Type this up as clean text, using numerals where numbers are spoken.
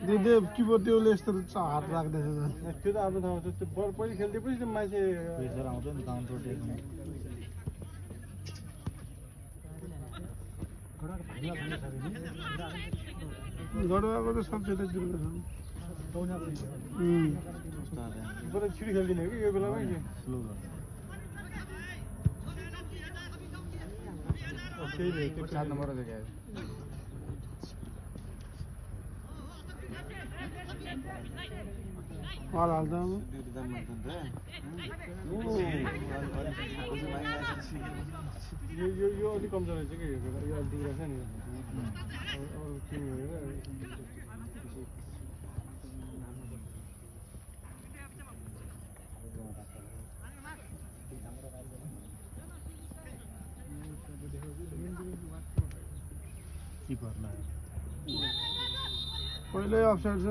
दिदे किपर त्यसले यस्तो हात राख्दैछ त्यो त आफ्नो ठाउँमा छ त्यो पहिले खेल्दिएपछि त्यो मान्छे प्रेसर आउँछ नि काउन्टर टेक्नु गडुवाको त सब त्यतातिरको छ बरु छिटो खेल्दिने हो कि यो बेलामा स्लो त्यही हो 7 नम्बर जग्गा हल हाल्दा यो अलिक कमजोर रहेछ कि यो बेला यो अलिक रहेछ नि अरू टिम हेरेर किपरलाई पहिल्यै अफसाइड छ